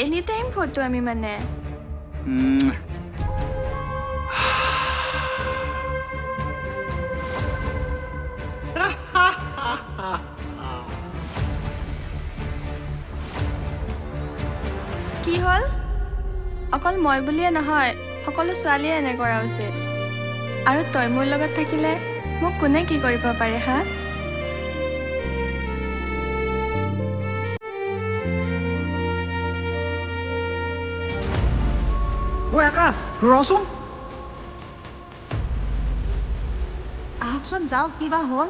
any time photo আমি মানে কি হ'ল অকল মই বুলিয়ে নহয় সকলো ছোৱালীয়ে এনে কৰা উচিত আৰু তই মোৰ লগত থাকিলে মোক কোনে কি কৰিব পাৰে হা ঐ আকাশ ৰচোন আহকচোন যাওক কিবা হ'ল